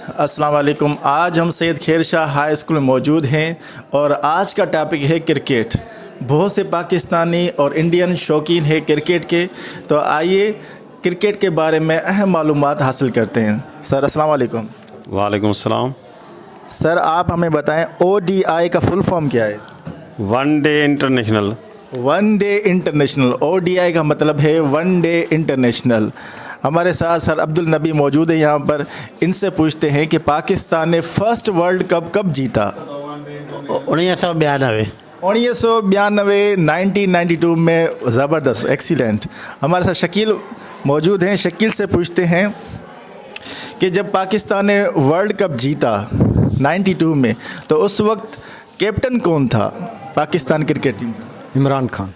अस्सलाम वालेकुम। आज हम सैयद खैर शाह हाई स्कूल में मौजूद हैं और आज का टॉपिक है क्रिकेट। बहुत से पाकिस्तानी और इंडियन शौकीन हैं क्रिकेट के, तो आइए क्रिकेट के बारे में अहम मालूमात हासिल करते हैं। सर अस्सलाम वालेकुम। वालेकुम सलाम। सर आप हमें बताएं ODI का फुल फॉर्म क्या है? One day international. One day international. ODI का मतलब है वन डे इंटरनेशनल। हमारे साथ सर अब्दुल नबी मौजूद है यहाँ पर। इनसे पूछते हैं कि पाकिस्तान ने फर्स्ट वर्ल्ड कप कब जीता? 1992। 1992, 1992 में। ज़बरदस्त, एक्सीलेंट। हमारे साथ शकील मौजूद हैं। शकील से पूछते हैं कि जब पाकिस्तान ने वर्ल्ड कप जीता 92 में, तो उस वक्त कैप्टन कौन था पाकिस्तान क्रिकेट टीम? इमरान खान।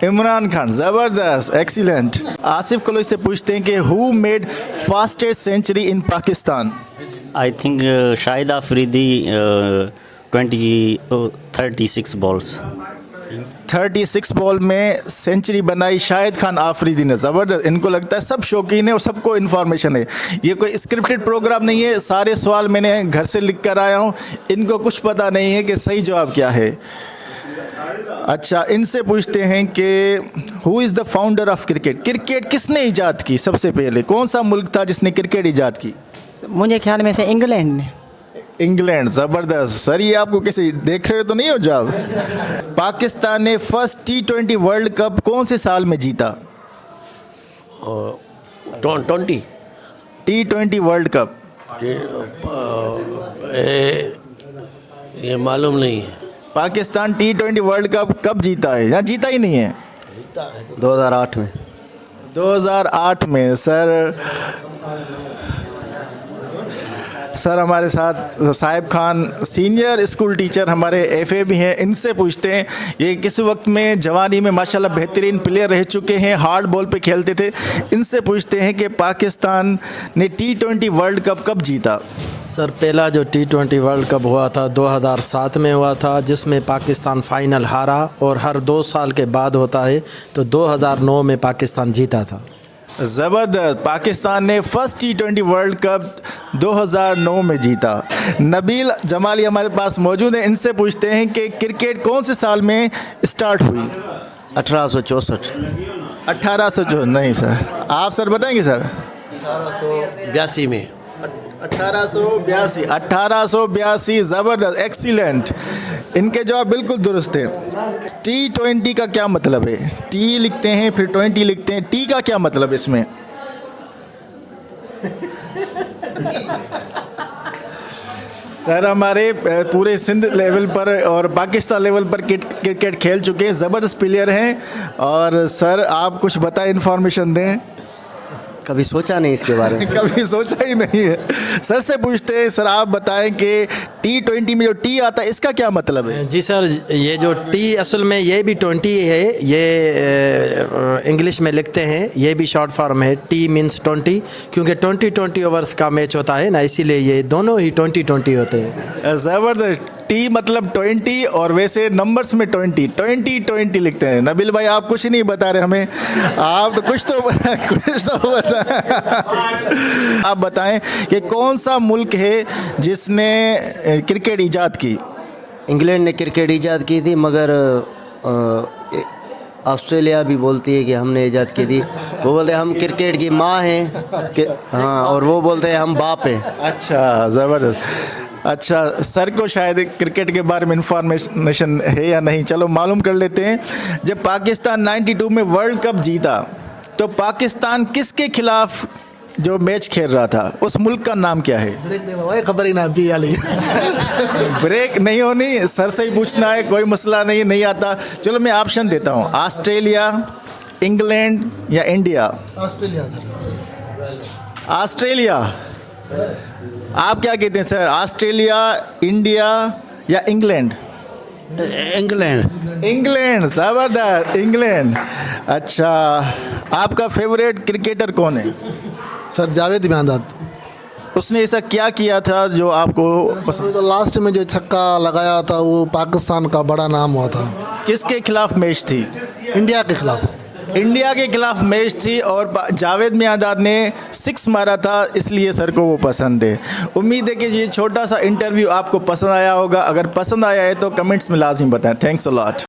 इमरान खान, ज़बरदस्त, एक्सीलेंट। आसिफ कलोई से पूछते हैं कि who made fastest century in Pakistan? I think Shahid Afridi 36 balls. 36 ball में सेंचुरी बनाई शाहिद खान आफरीदी ने। ज़बरदस्त। इनको लगता है सब शौकीन है और सबको इन्फॉर्मेशन है। ये कोई स्क्रिप्टेड प्रोग्राम नहीं है, सारे सवाल मैंने घर से लिख कर आया हूँ। इनको कुछ पता नहीं है कि सही जवाब क्या है। अच्छा, इनसे पूछते हैं कि who is the founder of cricket? Cricket किसने ईजाद की सबसे पहले? कौन सा मुल्क था जिसने क्रिकेट ईजाद की? मुझे ख्याल में से इंग्लैंड ने। इंग्लैंड, ज़बरदस्त। सर ये आपको किसी देख रहे हो तो नहीं हो जवाब? पाकिस्तान ने फर्स्ट T20 वर्ल्ड कप कौन से साल में जीता? 20। T20 वर्ल्ड कप ये मालूम नहीं है। पाकिस्तान T20 वर्ल्ड कप कब जीता है या जीता ही नहीं है? 2008 में। 2008 में। सर हमारे साथ Sahib Khan senior school teacher, हमारे FA भी हैं। इनसे पूछते हैं, ये किस वक्त में जवानी में माशाल्लाह बेहतरीन प्लेयर रह चुके हैं, हार्ड बॉल पे खेलते थे। इनसे पूछते हैं कि पाकिस्तान ने T20 वर्ल्ड कप कब जीता? सर पहला जो T20 वर्ल्ड कप हुआ था 2007 में हुआ था, जिसमें पाकिस्तान फाइनल हारा, और हर 2 साल के बाद होता है, तो 2009 में पाकिस्तान जीता था। ज़बरदस्त। पाकिस्तान ने फर्स्ट T20 वर्ल्ड कप 2009 में जीता। नबील जमाली हमारे पास मौजूद हैं। इनसे पूछते हैं कि क्रिकेट कौन से साल में स्टार्ट हुई? 1864। 1864 नहीं सर, आप सर बताएंगे सर? 1882 में। 1882। ज़बरदस्त, एक्सीलेंट। इनके जवाब बिल्कुल दुरुस्त हैं। T20 का क्या मतलब है? T लिखते हैं फिर 20 लिखते हैं, T का क्या मतलब इसमें? सर हमारे पूरे सिंध लेवल पर और पाकिस्तान लेवल पर क्रिकेट खेल चुके हैं, ज़बरदस्त प्लेयर हैं। और सर आप कुछ बताएं, इन्फॉर्मेशन दें। कभी सोचा नहीं इसके बारे में। कभी सोचा ही नहीं है। सर से पूछते हैं, सर आप बताएं कि T20 में जो T आता है इसका क्या मतलब है? जी सर, ये जो T असल में ये भी 20 है, ये इंग्लिश में लिखते हैं, ये भी शॉर्ट फॉर्म है। T मीन्स 20, क्योंकि 20 ओवर्स का मैच होता है ना, इसीलिए ये दोनों ही 20 होते हैं। ज़बरदस्त। T मतलब 20 और वैसे नंबर्स में 20 लिखते हैं। नबील भाई आप कुछ नहीं बता रहे हमें, आप तो कुछ तो बताएं। आप बताएं कि कौन सा मुल्क है जिसने क्रिकेट ईजाद की? इंग्लैंड ने क्रिकेट ईजाद की थी, मगर ऑस्ट्रेलिया भी बोलती है कि हमने ईजाद की थी। वो बोलते हैं हम क्रिकेट की माँ हैं, हाँ, और वो बोलते हैं हम बाप हैं। अच्छा, ज़बरदस्त। अच्छा, सर को शायद क्रिकेट के बारे में इंफॉर्मेशन है या नहीं, चलो मालूम कर लेते हैं। जब पाकिस्तान 92 में वर्ल्ड कप जीता, तो पाकिस्तान किसके खिलाफ जो मैच खेल रहा था, उस मुल्क का नाम क्या है? खबर ही ना भी ब्रेक नहीं होनी, सर से ही पूछना है, कोई मसला नहीं, नहीं आता। चलो मैं ऑप्शन देता हूँ, ऑस्ट्रेलिया, इंग्लैंड या इंडिया? ऑस्ट्रेलिया। आप क्या कहते हैं सर, ऑस्ट्रेलिया, इंडिया या इंग्लैंड? इंग्लैंड। ज़बरदस्त, इंग्लैंड। अच्छा, आपका फेवरेट क्रिकेटर कौन है? सर जावेद इमादाद। उसने ऐसा क्या किया था जो आपको पसंद? तो लास्ट में जो छक्का लगाया था वो पाकिस्तान का बड़ा नाम हुआ था। किसके खिलाफ मैच थी? इंडिया के खिलाफ। इंडिया के खिलाफ मैच थी और जावेद मियांदाद ने 6 मारा था, इसलिए सर को वो पसंद है। उम्मीद है कि ये छोटा सा इंटरव्यू आपको पसंद आया होगा। अगर पसंद आया है तो कमेंट्स में लाजमी बताएं। Thanks a lot.